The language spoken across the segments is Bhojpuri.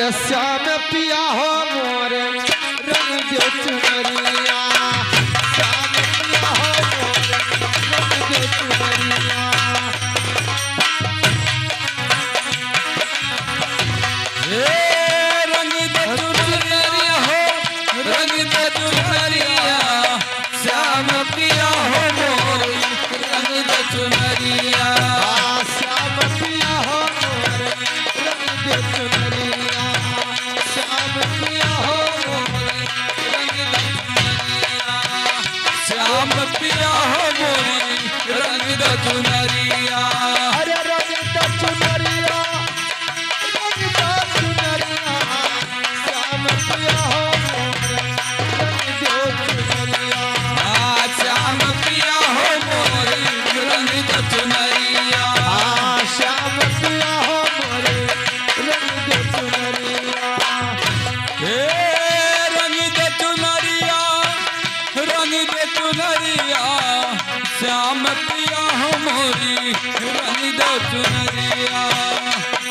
अरे श्याम पिया हो मोर रंग दे चुनरिया, श्याम पिया हो मोर रंग दे चुनरिया। रंग दे चुनरिया हो, रंग दे चुनरिया, श्याम पिया हो मोर रंग दे चुनरिया, श्याम पिया हो मोर रंग दे चुनरिया, श्याम पिया हो मोर रंग दे चुनरिया, श्याम पिया हो मोर रंग दे चुनरिया। अरे रंग दे चुनरिया, रंग दे चुनरिया, श्याम पिया हो मोर रंग दे चुनरिया, श्याम पिया हो मोर रंग दे चुनरिया, श्याम पिया हो मोर रंग दे चुनरिया। रंग दे चुनरिया, रंग दे चुनरिया, श्याम पिया हो मोरी रंग दे चुनरिया,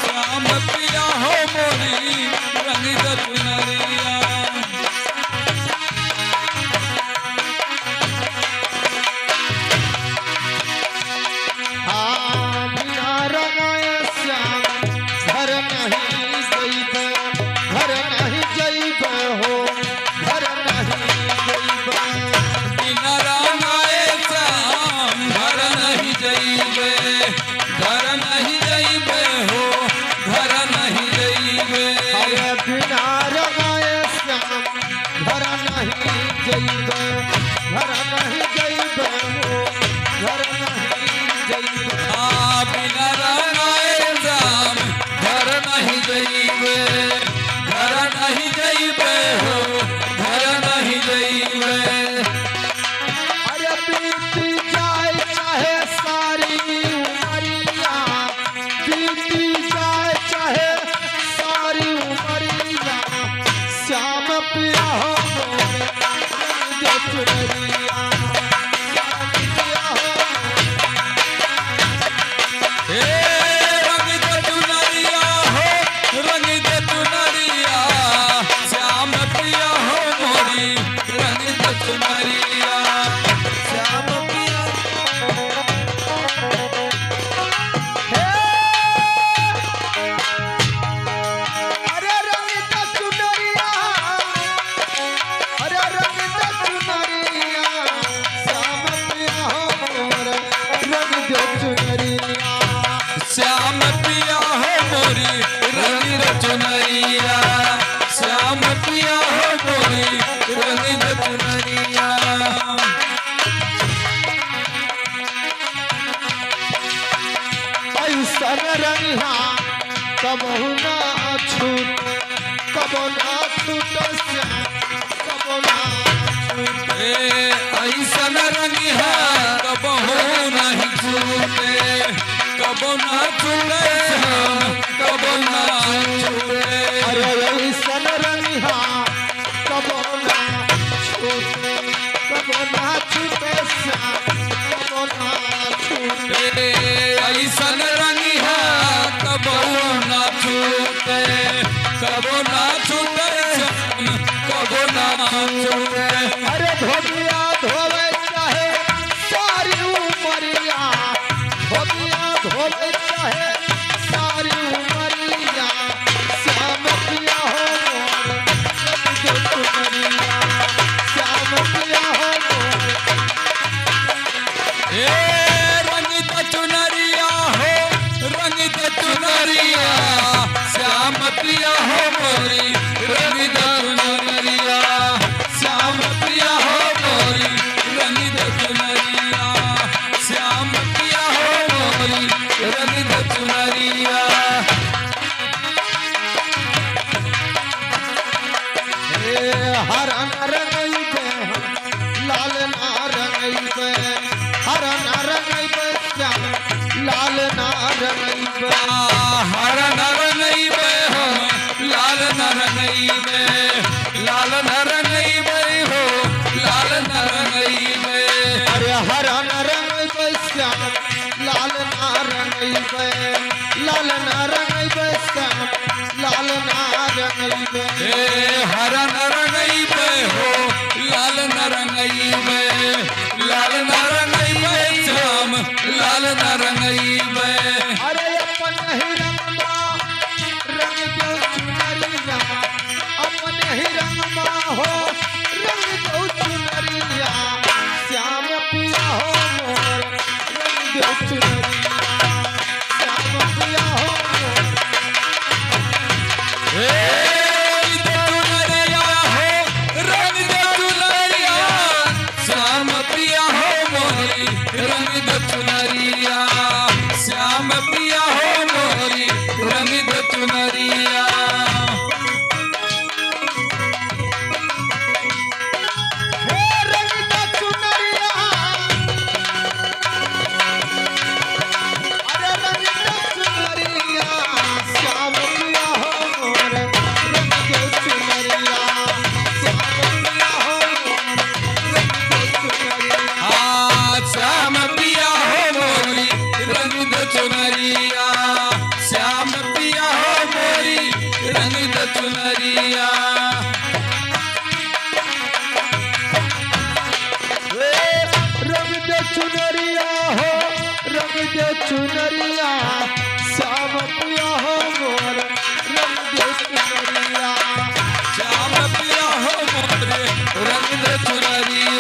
श्याम पिया हो मोरी रंग दे चुनरिया। बिना रंगाय श्याम घर नहीं जइब, घर नहीं जइब हो, घर नहीं जइब। बिना रंगाए श्याम घर नहीं जइबे, घर नहीं जइबे हो, घर नहीं जइबे। अरे बिना रंगाय श्याम घर नहीं जइब, घर नहीं जइब हो, घर नहीं जइब। बिना रंगाए श्याम घर नहीं जइबे, घर नहीं जइबे हो, घर नहीं जइबे। अरे बीती जाए चाहे सारी उमरिया, बीती जाए चाहे सारी उमरिया, श्याम पिया हो मोर रंग दे चुनरिया, श्याम पिया हो रंग दे चुनरिया हो, रंग दे चुनरिया, श्याम पिया हो मोरी रंग दे चुनरिया, श्याम पिया। अरे रंग दे चुनरिया, अरे रंग दे चुनरिया, श्याम पिया हो मोर रंग दे चुनरिया। श्याम पिया हो मोरी रंग दे चुनरिया, श्याम पिया हो मोरी रंग दे चुनरिया। ऐसन रंगा कबहू ना छूट, कबो ना छूट श्याम, कबो ना छूट। ऐसन रंग है कबहू नहीं छूटे, कबो ना छूटे श्याम, कबो ना छूटे। अरे ऐसन रंगा कबो ना छूट, कबो ना छूट श्याम, कबो ना छूट। ऐसन रंग है कबहू ना छूटे, कबो ना छूटे श्याम, कबो ना छूटे। अरे धोबिया धोवे चाहे सारी उमरिया, धोबिया धोवे चाहे सारी उमरिया, चुनरिया श्याम पिया हो मोर रंग दे चुनरिया श्याम पिया हो मोरे रंग दे चुनरिया